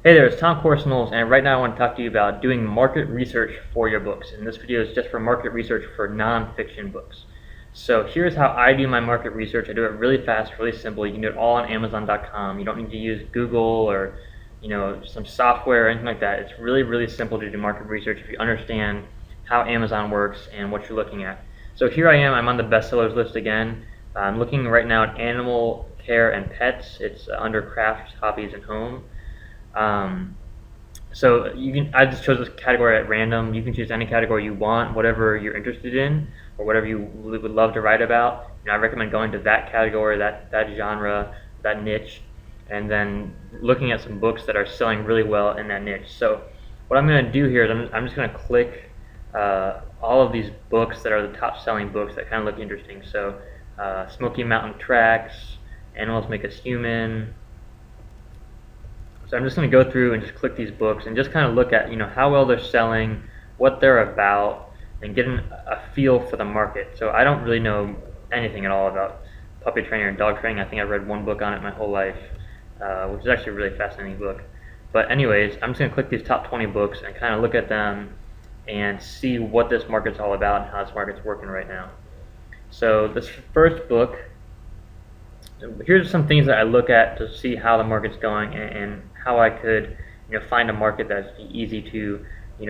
Hey there, it's Corson-Knowles, and right now I want to talk to you about doing market research for your books. And this video is just for market research for non-fiction books. So here's how I do my market research. I do it really fast, really simple. You can do it all on Amazon.com. You don't need to use Google or some software or anything like that. It's really, really simple to do market research if you understand how Amazon works and what you're looking at. So here I am. I'm on the bestsellers list again. I'm looking right now at animal care and pets. It's under crafts, hobbies, and home. So I just chose this category at random. You can choose any category you want, whatever you're interested in, or whatever you would love to write about. I recommend going to that category, that genre, that niche, and then looking at some books that are selling really well in that niche. So what I'm going to do here is I'm just going to click all of these books that are the top selling books that kind of look interesting. So Smoky Mountain Tracks, Animals Make Us Human. So I'm just going to go through and just click these books and just kind of look at how well they're selling, what they're about, and getting a feel for the market. So I don't really know anything at all about puppy training or dog training. I think I've read one book on it my whole life, which is actually a really fascinating book. But anyways, I'm just going to click these top 20 books and kind of look at them and see what this market's all about and how this market's working right now. So this first book, here's some things that I look at to see how the market's going and how I could find a market that's easy to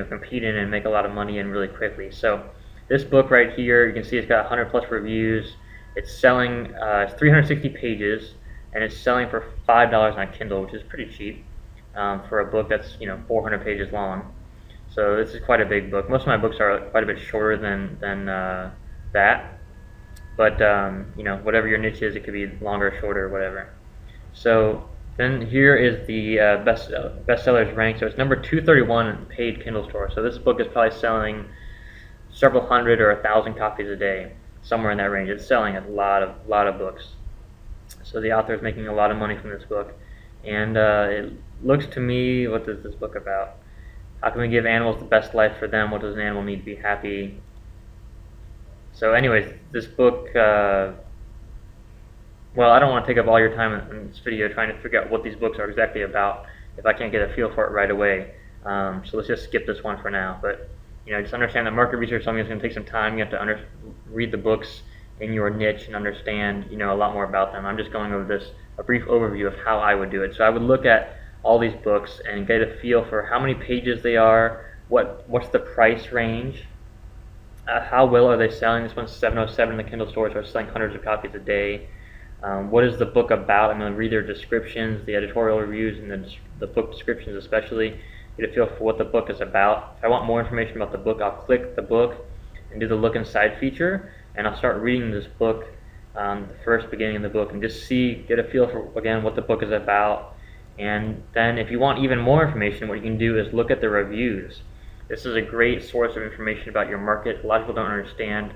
compete in and make a lot of money in really quickly. So this book right here, you can see it's got 100 plus reviews. It's selling, it's 360 pages, and it's selling for $5 on Kindle, which is pretty cheap for a book that's 400 pages long. So this is quite a big book. Most of my books are quite a bit shorter than that. But whatever your niche is, it could be longer, shorter, whatever. So then here is the bestsellers rank. So it's number 231 in paid Kindle store. So this book is probably selling several hundred or 1,000 copies a day, somewhere in that range. It's selling a lot of books. So the author is making a lot of money from this book. And it looks to me, what is this book about? How can we give animals the best life for them? What does an animal need to be happy? So anyways, this book, well, I don't want to take up all your time in this video trying to figure out what these books are exactly about if I can't get a feel for it right away. So let's just skip this one for now. But just understand that market research is something that's going to take some time. You have to read the books in your niche and understand a lot more about them. I'm just going over a brief overview of how I would do it. So I would look at all these books and get a feel for how many pages they are, what's the price range. How well are they selling? This one's $7.07 in the Kindle store, so it's selling hundreds of copies a day. What is the book about? I'm going to read their descriptions, the editorial reviews, and the book descriptions especially. Get a feel for what the book is about. If I want more information about the book, I'll click the book and do the look inside feature, and I'll start reading this book, the first beginning of the book, and just get a feel for, again, what the book is about. And then if you want even more information, what you can do is look at the reviews. This is a great source of information about your market. A lot of people don't understand,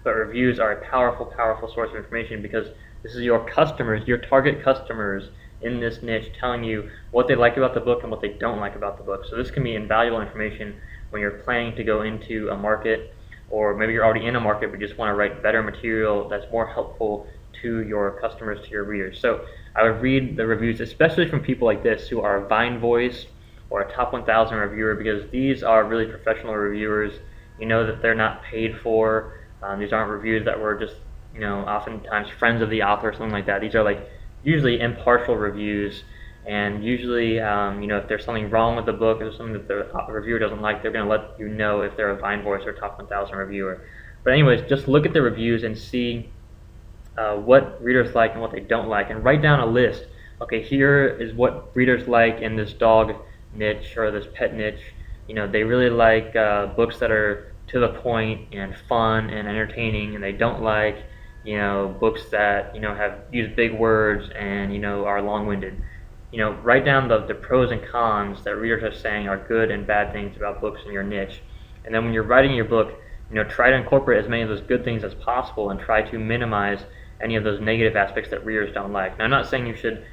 but reviews are a powerful, powerful source of information because this is your customers, your target customers in this niche telling you what they like about the book and what they don't like about the book. So this can be invaluable information when you're planning to go into a market, or maybe you're already in a market but just want to write better material that's more helpful to your customers, to your readers. So I would read the reviews, especially from people like this who are a Vine Voice or a top 1,000 reviewer, because these are really professional reviewers. You know that they're not paid for. These aren't reviews that were just, oftentimes friends of the author or something like that. These are like usually impartial reviews, and usually, if there's something wrong with the book or something that the reviewer doesn't like, they're going to let you know if they're a Vine Voice or top 1,000 reviewer. But anyways, just look at the reviews and see what readers like and what they don't like, and write down a list. Okay, here is what readers like in this dog niche or this pet niche. They really like books that are to the point and fun and entertaining, and they don't like books that have used big words and are long-winded. Write down the pros and cons that readers are saying are good and bad things about books in your niche, and then when you're writing your book, try to incorporate as many of those good things as possible and try to minimize any of those negative aspects that readers don't like. Now, I'm not saying you should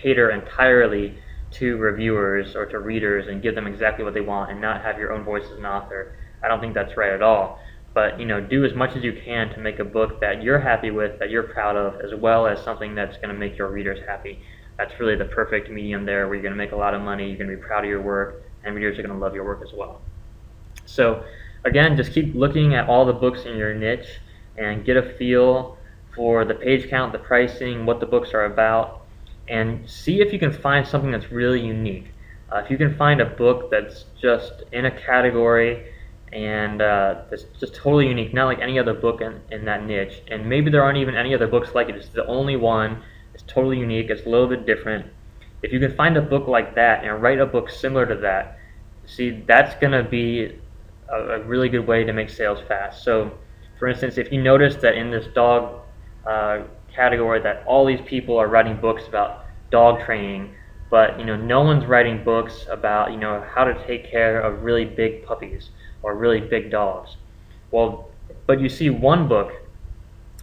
cater entirely to reviewers or to readers and give them exactly what they want and not have your own voice as an author. I don't think that's right at all. But do as much as you can to make a book that you're happy with, that you're proud of, as well as something that's going to make your readers happy. that's really the perfect medium there where you're going to make a lot of money, you're going to be proud of your work, and readers are going to love your work as well. So again, just keep looking at all the books in your niche and get a feel for the page count, the pricing, what the books are about, and see if you can find something that's really unique. If you can find a book that's just in a category and that's just totally unique, not like any other book in that niche, and maybe there aren't even any other books like it, it's the only one, it's totally unique, it's a little bit different. If you can find a book like that and write a book similar to that, see, that's going to be a really good way to make sales fast. So, for instance, if you notice that in this dog category that all these people are writing books about dog training, but no one's writing books about how to take care of really big puppies or really big dogs. Well, but you see one book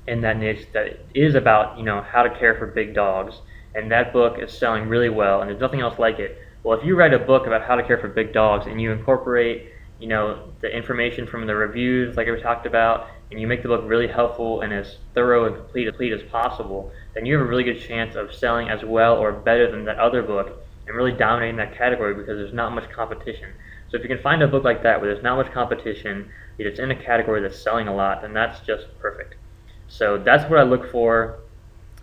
in that niche that is about how to care for big dogs, and that book is selling really well, and there's nothing else like it. Well, if you write a book about how to care for big dogs and you incorporate the information from the reviews like we talked about, and you make the book really helpful and as thorough and complete as possible, then you have a really good chance of selling as well or better than that other book and really dominating that category because there's not much competition. So if you can find a book like that where there's not much competition, yet it's in a category that's selling a lot, then that's just perfect. So that's what I look for,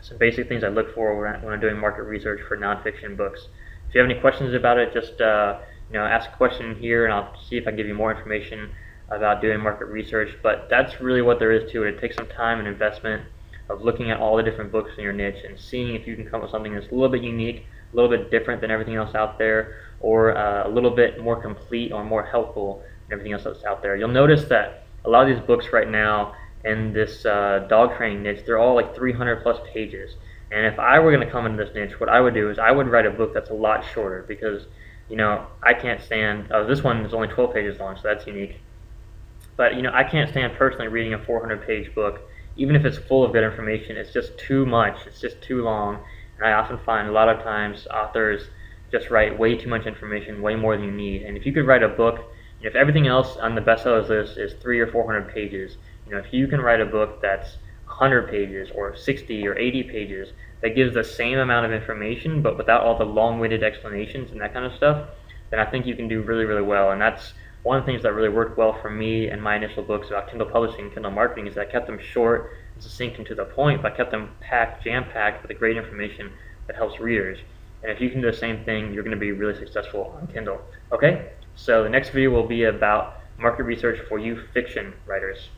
some basic things I look for when I'm doing market research for nonfiction books. If you have any questions about it, just ask a question here and I'll see if I can give you more information about doing market research. But that's really what there is to it. It takes some time and investment of looking at all the different books in your niche and seeing if you can come up with something that's a little bit unique, a little bit different than everything else out there, or a little bit more complete or more helpful than everything else that's out there. You'll notice that a lot of these books right now in this dog training niche, they're all like 300 plus pages. And if I were going to come into this niche, what I would do is I would write a book that's a lot shorter because I can't stand, this one is only 12 pages long, so that's unique. But, I can't stand personally reading a 400-page book. Even if it's full of good information, it's just too much. It's just too long. And I often find a lot of times authors just write way too much information, way more than you need. And if you could write a book, if everything else on the bestsellers list is 300 or 400 pages, if you can write a book that's 100 pages or 60 or 80 pages that gives the same amount of information but without all the long-winded explanations and that kind of stuff, then I think you can do really, really well. And that's one of the things that really worked well for me and my initial books about Kindle publishing and Kindle marketing is that I kept them short and succinct and to the point, but I kept them jam-packed with the great information that helps readers. And if you can do the same thing, you're going to be really successful on Kindle. Okay, so the next video will be about market research for you fiction writers.